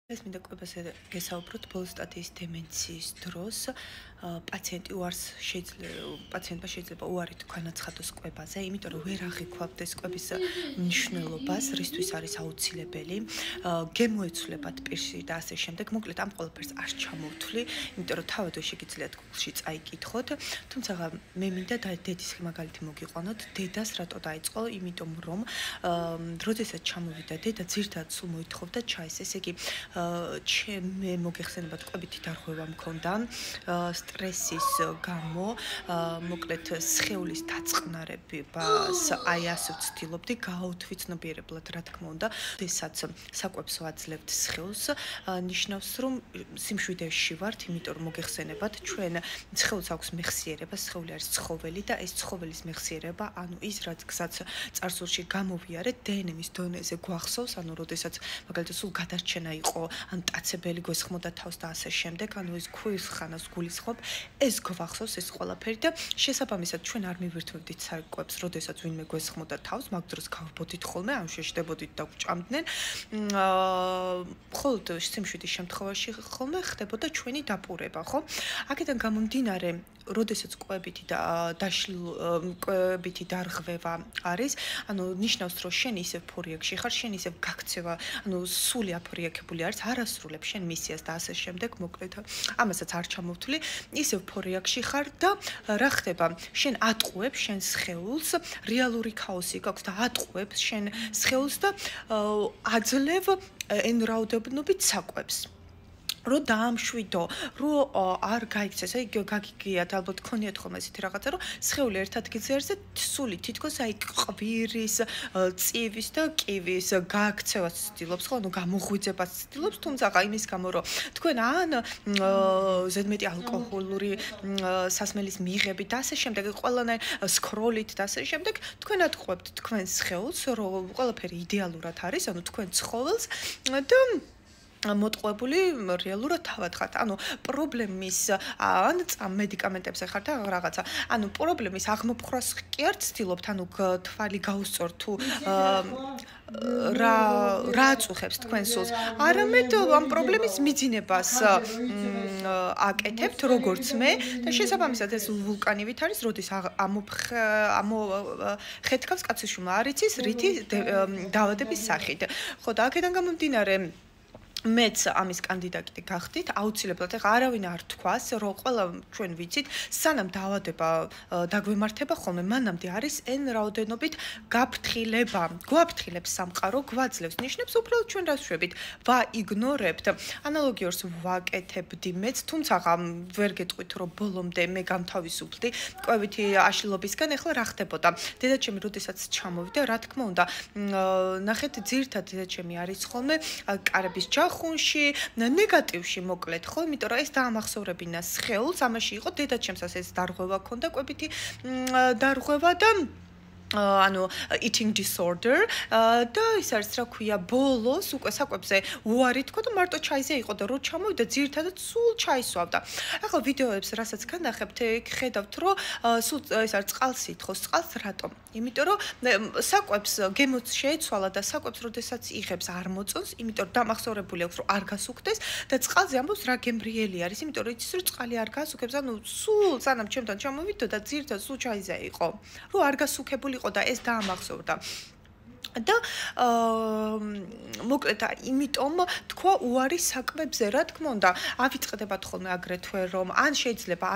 ეს მინდა კვებაზე გესაუბროთ ბოლო სტატიის დემენციის დროს პაციენტი უარს პაციენტმა შეიძლება უარი თქვა განაცხადოს კვებაზე, იმიტომ რომ ვერ აღიქვამდეს კვების მნიშვნელობას, რისთვის არის აუცილებელი, გემოეცვლებათ პირში და ასე შემდეგ. მოკლედ ამ ყველაფერს არ ჩამოვთვლი, იმიტომ რომ თავად შეგიძლიათ Google-ში წაიკითხოთ, თუმცა მე მინდა დედის მაგალითი მოგიყვანოთ. დედას რატო დაიწყო? იმიტომ რომ როდესაც ჩამოვიდა დედა, ძირთად სულ მოითხოვდა ჩაის, ესე იგი ჩემ მოგეხსენებათ კვებითი დარღვევა მქონდა სტრესის გამო, მოკლედ სხეულის დაწყნარებას აი ასე ვცდილობდი გააუთვიცნობიერებლად, რა თქმა უნდა, როდესაც საკვებს ვაძლევთ სხეულს, ნიშნავს რომ სიმშვიდეში ვართ, იმიტომ რომ მოგეხსენებათ ჩვენ სხეულს აქვს მეხსიერება, სხეული არის ცხოველი და ეს ცხოველის მეხსიერება, ანუ ის რაც გზაც წარსულში გამოვიარეთ დნმ-ის დონეზე გვახსოვს, ანუ როდესაც მაგალითად სულ გადარჩენა იყო ან მტაცებელი გვესხმოდა თავს და ასე შემდეგ, ანუ ეს ქვის ხანას გულისხმობ, ეს გვახსოვს ეს ყველაფერი და შესაბამისად ჩვენ არ მივირთმევდით საკვებს, როდესაც ვინმე გვესხმოდა თავს, მაგ დროს გავბოდით ხოლმე, ან შეშდებოდით და გვჭამდნენ. მხოლოდ სიმშვიდის შემთხვევაში ხოლმე ხდებოდა ჩვენი დაპურება, ხო? აქედან გამომდინარე, როდესაც კვებითი დარღვევა არის, ანუ ნიშნავს რომ შენ ისევ ფორიაქში ხარ, შენ ისევ გაქცევა, ანუ სული აფორიაქებული არის, არასრულებს შენ მისიას და ასე შემდეგ, მოკლედ ამასაც არ ჩამოვთვლი, ისევ ფორიაქში ხარ და რა ხდება? შენ ატყუებს შენ სხეულს, რეალური ქაოსი გაქვს და ატყუებს შენ სხეულს და აძლევ n რაოდენობით საკვებს. რო დაამშვიდო, რო არ გაიქცეს, აი გაგიგიათ, ალბათ ქონიათ ხოლმე ესეთი რაღაცა, რომ სხეული ერთ ადგილზე არის და სული თითქოს აი ყვირის, წივის და კივის გააქცევას ცდილობს, ხო, ანუ გამოღვიძებას ცდილობს, თუმცა იმის გამო, რომ თქვენ ან ზედმეტი ალკოჰოლური სასმელის მიღებით და ასე შემდეგ, ყველანაირ სკროლით და ასე შემდეგ, თქვენ ატყუებთ თქვენ სხეულს, რომ ყველაფერი იდეალურად არის, ანუ თქვენ ცხოველს და მოტყუებული რეალურად თავად ხართ. ანუ პრობლემის ან მედიკამენტებზე ხართ ან რაღაცა. ანუ პრობლემის აღმოფხვრას კი არ ცდილობთ, ანუ თვალი გაუსწორ თუ რა აწუხებს თქვენ სულს. არამედ ამ პრობლემის მიძინებას აკეთებთ, როგორც მე და შესაბამისად ეს ვულკანივით არის, როდის ამოხეთქავს კაცოშუმა არ იცის რითი დაავადების სახით. ხო და აქედან გამომდინარე მეც ამის კანდიდატი გახდით, აუცილებლად ეხა არავინ არ თქვას, რომ ყველა ჩვენ ვიცით, სანამ დაავადება დაგვემართება ხოლმე, მანამდე არის n რაოდენობით გაფრთხილება. გვაფრთხილებს სამყარო, გვაძლევს, ნიშნებს უბრალოდ ჩვენ რას შვებით, ვაიგნორებთ. ანალოგიურს ვაკეთებდი მეც, თუმცა ვერ გეტყვით, რომ ბოლომდე მე გამთავისუფლდი კვებითი აშლილობისგან, ეხლა რა ხდებოდა? დედაჩემი როდესაც ჩამოვიდა, რა თქმა უნდა, ნახეთ, ძირთად დედაჩემი არის ხოლმე კარების ხუნში, ნეგატივში მოკლედ, ხო? იმიტომ რომ ეს დაამახსოვრებინა სხეულს, ამაში იყო დედაჩემსაც ეს დარღვევა ქონდა, კვებითი დარღვევა და ანუ eating disorder და ის არის რა ქვია ბოლოს უკვე საკვებზე უარი თქვა და მარტო ჩაიზე იყო და რო ჩამოვიდა ძირთადად სულ ჩაისვავდა. ახლა ვიდეოებს რასაც განახებთ, ხედავთ რომ სულ ეს არის წყალს ითხოვს. წყალს რატომ? იმიტომ რომ საკვებს გემოც შეეცვალა და საკვებს როდესაც იღებს არ მოწონს, იმიტომ რომ დამახსოვრებული აქვს რომ არ გასუქდეს და წყალზე ამბობს რა გემრიელი არის, იმიტომ რომ იცის რომ წყალი არ გასუქებს, ანუ სულ სანამ ჩემთან ჩამოვიდა და ძირთადად სულ ჩაიზე იყო. რო არ გასუქებული იყო და ეს დაამახსოვრდა. და მოკლედ იმიტომ თქვა უარი საკვებზე, რა თქმა უნდა, ავიწყდებათ ხოლმე აგრეთვე რომ ან შეიძლება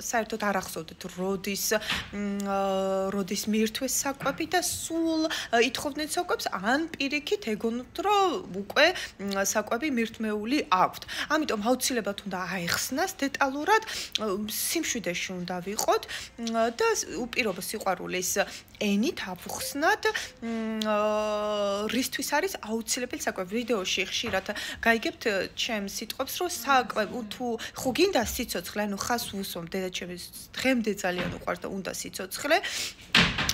საერთოდ არ ახსოვდეთ როდის მიირთვეს საკვები და სულ ითხოვდნენ საკვებს, ან პირიქით ეგონოთ რომ უკვე საკვები მირთმეული აქვთ. ამიტომ აუცილებლად უნდა აეხსნას დეტალურად, სიმშვიდეში უნდა ვიყოთ და უპირობო სიყვარულის ენით ავხსნათ რისთვის არის აუცილებელი საკვები. ვიდეოში ხშირად გაიგებთ ჩემს სიტყვებს, რომ საკვები თუ ხო გინდა სიცოცხლე, ანუ ხას ვუსვამ დედაჩემის დღემდე ძალიან უყვარს და უნდა სიცოცხლე.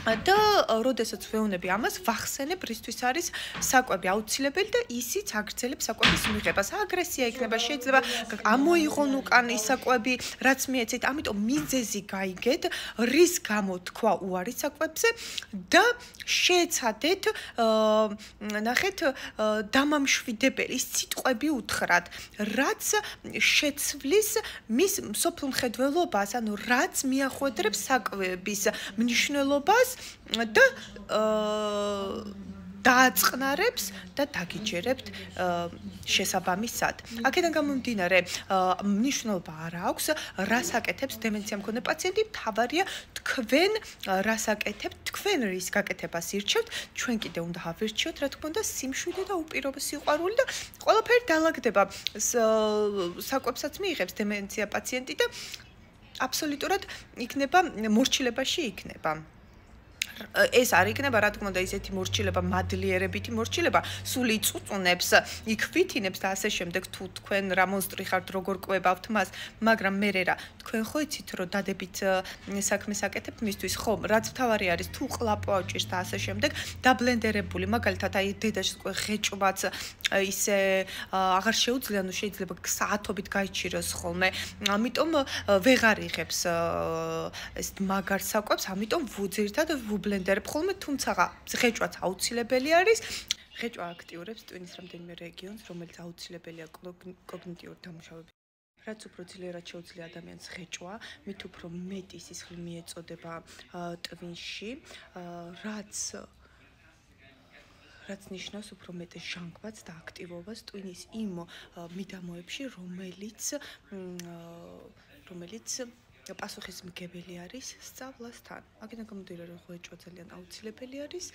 და როდესაც ვეუბნები ამას, ვახსენებ, რისთვის არის საკვები აუცილებელი და ისიც აგრძელებს საკვების მიღებას. აგრესია იქნება, შეიძლება ამოიღონ უკან ის საკვები, რაც მიეცეთ, ამიტომ მიზეზი გაიგეთ, რის გამო თქვა უარი საკვებზე და შეეცადეთ, ნახეთ, დამამშვიდებელი სიტყვები უთხრათ, რაც შეცვლის მის მსოფლმხედველობას, ანუ რაც მიახვედრებს საკვების მნიშვნელობას და დააწყნარებს და დაგიჯერებთ შესაბამისად. აქედან გამომდინარე, მნიშვნელობა არ აქვს, რას აკეთებს დემენცია მქონე პაციენტი, მთავარია თქვენ რას აკეთებთ, თქვენ რის გაკეთებას ირჩევთ, ჩვენ კიდე უნდა ავირჩიოთ, რა თქმა უნდა, სიმშვიდე და უპირობო სიყვარული და ყველაფერი დაალაგდება. საკვებსაც მიიღებს დემენცია პაციენტი და აბსოლუტურად იქნება მორჩილებაში იქნება. ეს არ იქნება, რა თქმა უნდა, ისეთი მორჩილება, მადლიერებითი მორჩილება, სულ იწუწუნებს, იქვითინებს და ასე შემდეგ, თუ თქვენ რა მონსტრი ხართ, როგორ კვებავთ მას, მაგრამ მე რა, თქვენ ხო იცით, რომ დადებით საქმეს აკეთებთ მისთვის, ხო, რაც მთავარი არის, თუ ყლაპო აჭირს და ასე შემდეგ, დაბლენდერებული, მაგალითად, აი დედაშს ღეჭვაც ისე აღარ შეუძლია, ნუ შეიძლება საათობით გაიჩიროს ხოლმე, ამიტომ ვეღარ იღებს ეს მაგარ საკვებს, ამიტომ ვუძირთად ბლენდერებ ხოლმე, თუმცა ღეჭვაც აუცილებელი არის. ღეჭვა აქტიურებს ტვინის რამდენიმე რეგიონს, რომელიც აუცილებელია კოგნიტიური დამუშავების. რაც უფრო ძლიერად შეუძლია ადამიანს ღეჭვა, მით უფრო მეტი სისხლი მიეწოდება ტვინში, რაც ნიშნავს უფრო მეტ ჟანგბადს და აქტივობას ტვინის იმ მიდამოებში, რომელიც პასუხისმგებელი არის სწავლასთან. აქედან გამომდინარე, რომ ღეჭვა ძალიან აუცილებელი არის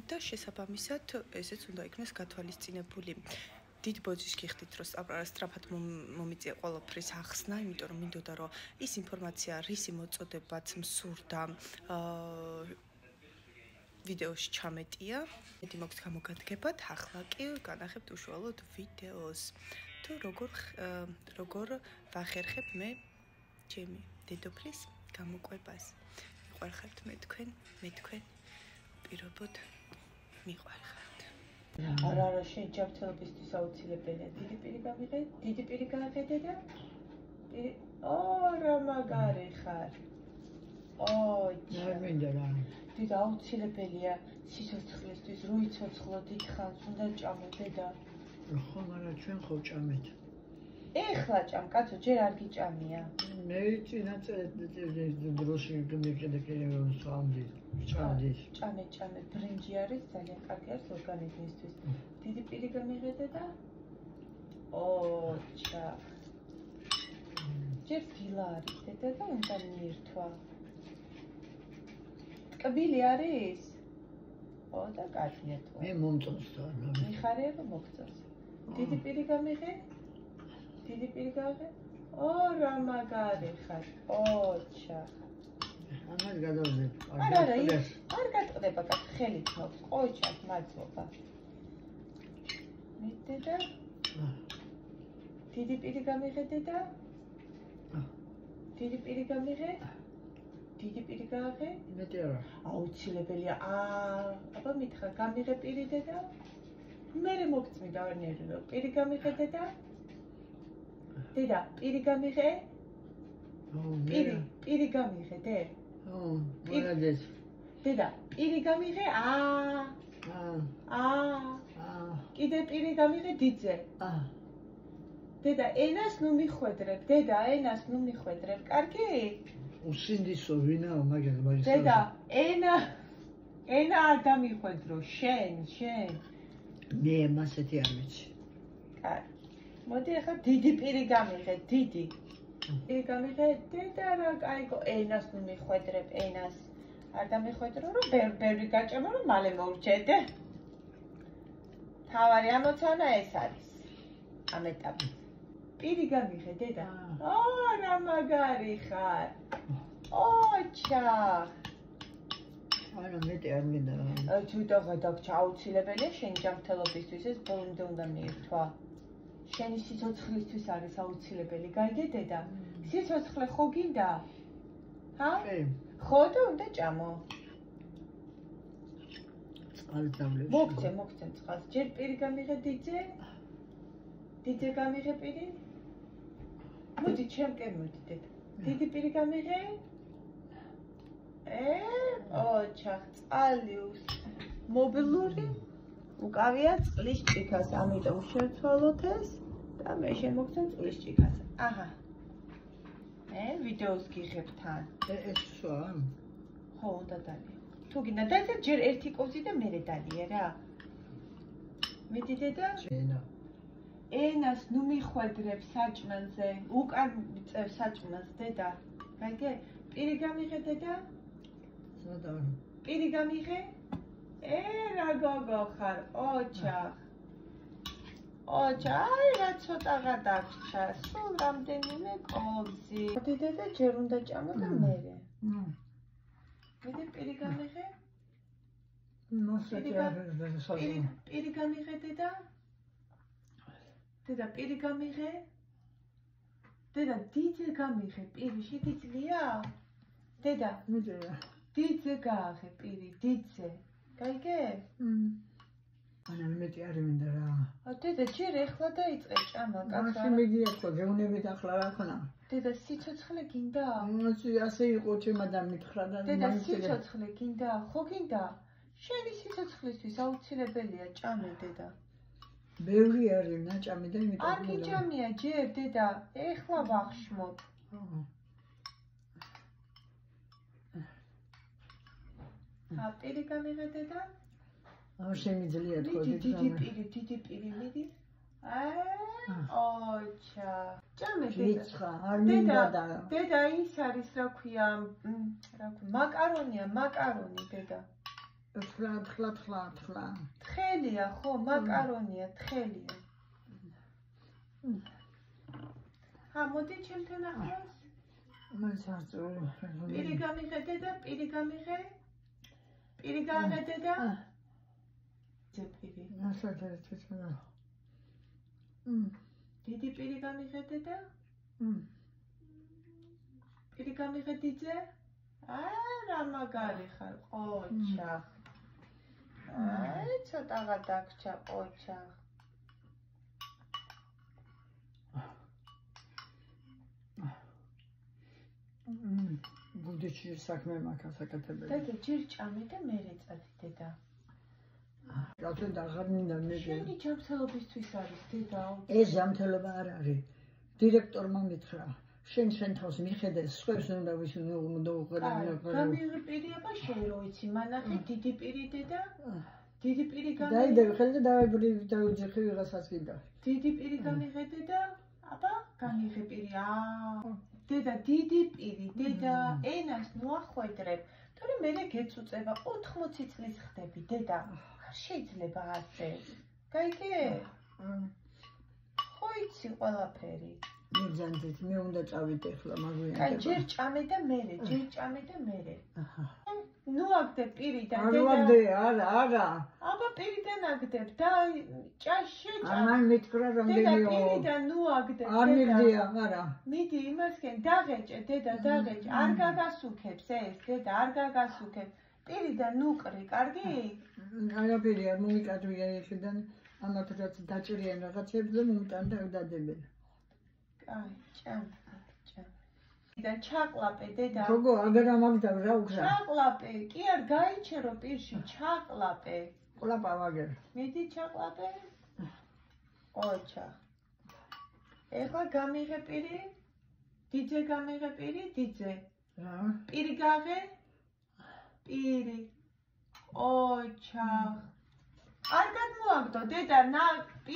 და შესაბამისად ესეც უნდა იქნას გათვალისწინებული. დიდ ბოძის გიხდით, რომ სწრაფად მომიწია ყველაფრის ახსნა, იმიტომ რომ მინდოდა, რომ ის ინფორმაცია, რისი მოწოდებაც მსურდა ვიდეოში ჩამეტია. მეტი მოგთ გამოგადგებათ, ახლა კი განახებთ უშუალოდ ვიდეოს. თუ როგორ ვახერხებ მე ჩემი დედოფლის გამოყვებას. მიყვარხართ მე თქვენ პირობოდ მიყვარხართ. არა, შენ ჯანმრთელობისთვის აუცილებელია. დიდი პირი გამიღე, დიდი პირი გაახედე და რა მაგარი ხარ. არ მინდა რა. დიდ აუცილებელია სიცოცხლისთვის, რო იცოცხლო დიდ ხანს უნდა ჭამოდე და ხო, მაგრამ ჩვენ ხო ჭამეთ. ეხლა ჭამ, კაცო, ჯერ არ გიჭამია. მე წინა დროში გმირჭედი ჭამდი. ჭამე, ბრინჯი არის ძალიან კარგი არის ორგანიზმისთვის. დიდი პირი გამიღედე და ჩა. ჯერ დილა არის დედა და უნდა მიირთვა. ტკბილი არის? და კარგია თუ. მე მომწონს და მიხარია რომ მოგწონს. დიდი პირი გამიღე? დიდი პირი გავიღე? რა მაგარი ხარ. ჩა. ამას გადავდებ. არ გატყდება, ხელით მოხს. ჩას, მადლობა. მიდე და დიდი პირი გამიღე და დიდი პირი გამიღე? დიდი პირი გააღე? მეტი არა. აუცილებელია. აბა მითხრა, გამიღე პირი და მე მოგწმიდა არ ნერვიო. პირი გამიღე და დედა, პირი გამიღე? პირი გამიღე, დე? მოლოდეს. დედა, პირი გამიღე? კიდე პირი გამიღე დიდზე? დედა, ენას ნუ მიხვედრებ, კარგი? უსინდისო ვინაა მაგას. დედა, ენა არ დამიხვედრო, შენ. მე მასეთი არ ვიცი. კარგი. მოდი ახლა დიდი პირი გამიღე, დიდი. პირი გამიღე, დედა რა კაიგო, ენას ნუ მიხვედრებ, ენას. არ დამიხვედრო, რომ ბევრი გაჭამა, რომ მალე მოვრჩენდე. თავარი ამოცანა ეს არის. ამ ეტაპზე. პირი გამიღე, დედა. რა მაგარი ხარ. ჩა. არა, მეტი არ მინდა. თვითონ გადაგჭა აუცილებელია შენი ჯანმრთელობისთვის ეს ბოლომდე უნდა მიირთვა. შენი სიცოცხლისთვის არის აუცილებელი. გაიგე დედა? სიცოცხლე ხო გინდა? ხო და უნდა ჭამო. წყალი დავლევ. მოგცე წყალს. ჯერ პირი გამიღე დიძე? დიძე გამიღე პირი? მოდი ჩემკენ მოდი დედა. დიდი პირი გამიღე? ოჩახ წყალი მობილური უკავია წყლის ჭიქას, ამიტომ შევცვალოთ ეს და მე შემოგცემ წყლის ჭიქას. აჰა. მე ვიდეოს გიღებ თან. ეს სხვა? ხო, უნდა დალია. თუ გინდა დაიწყე ჯერ ერთი კოვზი და მერე დალია რა. მეტი დედა? ენას ნუ მიხვედრებ საჭმელზე, უკან წევ საჭმელს დედა. გაიგე? პირი გამიღე დედა? სადა? პირი გამიღე? რა გოგო ხარ, ოჩახ. აი რა ცოტაღა დაგჭა, სულ რამდენიმე კოვზი. მოდი დედა ჯერ უნდა ჭამო და მერე. მეტი პირი გამიღე? პირი გამიღე დედა? დედა პირი გამიღე? დედა დიძე გამიღე პირი, შეგიძლია? დედა დიძე გააღე პირი, დიძე. გაიგე? ანა მეტი არ მინდა რა. დედა ჯერ ეხლა დაიწყე ჭამა, კაცო. მაშინ მიდია ხო, გეუნებით ახლა რა ხნა? დედა სიცოცხლე გინდა? ასე იყო ჩემადან მითხრა და დედა სიცოცხლე გინდა? ხო გინდა? შენი სიცოცხლისთვის აუცილებელია ჭამე დედა. ბევრი არის ნაჭამი და იმიტომ არ გიჭამია ჯერ დედა, ეხლა ვახშმობ. პირი გამიღე დედა? შემიძლია თქო დიდი პირი მიდი. ოჩა. ჭამე დედა. რიცხა, არ მინდა და. დედა ის არის რა ქვია, მაკარონი დედა. თხლა. თხელია ხო, მაკარონია, თხელია. მოდი ჩემთან ახლოს. პირი გამიღე დედა, პირი გამიღე? პირი გააღე დედა? ძეპირი. დიდი პირი გამიღე დედა? პირი გამიღე დიძე? რა მაგარი ხარ, ოჩახ. ცოტაღა დაგჭა, ოჩახ. გუდიჩი საქმე მაქვს საკეთებელი. დედა ჯერ ჭამე და მერე წადი დედა. კაცო და აღარ მინდა მე. შენი ჯანმრთელობისთვის არის დედა. ეს ჯანმრთელობა არ არის. დირექტორმა მითხრა. შენ თავს მიხედე, სხვებს უნდა უნდა უყურებინო. გამიღე პირი აბა შენ რო იცი, მანახე დიდი პირი დედა? დიდი პირი გამიღე? დაიდები ხელი და დავიძახი ვიღაცას კიდე. დიდი პირი გამიღე დედა? აბა გამიღე პირი. დედა დიდი პირი, დედა ენას ნუ ახვედრებ. თორემ მე გეწუწება 80 წლის ხდები დედა. არ შეიძლება ასე. გაიგე? ხო იცი ყველაფერი. მიგზანდით, მე უნდა წავიდე ახლა მაგვიანდება. კაი, ჯერ ჭამე და მერე. ნუ აგდებ პირიდან დედა. არ ვაგდე, არა. აბა პირიდან აგდებ და შეჭამ. ამან მითხრა რამდენიო. დედა პირიდან ნუ აგდებ. არ მიგდია, არა. მიდი იმასკენ დაღეჭე, დედა დაღეჭე. არ გაგასუქებს ეს, დედა არ გაგასუქებს. პირიდან ნუ ყრი, კარგი? არაფერი არ მომიკადვია ეშიდან, ამათ რაც დაჭრიან რაღაცებზე მომიტან და დადებენ. აი, ჭამ. და ჩაყლაპე დედა. გოგო, აგერ ამაგდავ რა უკრა. ჩაყლაპე, კი არ გაიჩერო პირში, ჩაყლაპე. ყლაპა ვაგერ. მიდი ჩაყლაპე. ოჩა. ეხლა გამიღე პირი? დიძე გამიღე პირი? დიძე. რა? პირი გააღე? პირი. ოჩა. არ გადმოაგდო დედა,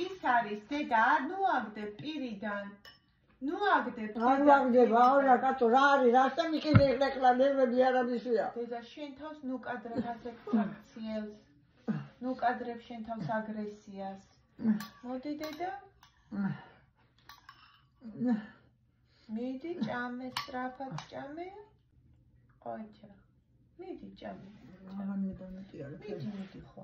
ის არის დედა, არ ნუაგდე პირიდან. ნუ აგდებ არ ვაგდებ, არა კაცო, რა არის, რასთან მიყიდე ეხლა ნერვები არ ამისია. დედა შენ თავს ნუ კადრებ ასე ფრაქციელს. ნუ კადრებ შენ თავს აგრესიას. მოდი დედა. მიდი ჭამე, სწრაფად ჭამე. ოჩა. მიდი ჭამე. არ მინდა მეტი არა. მიდი ხო.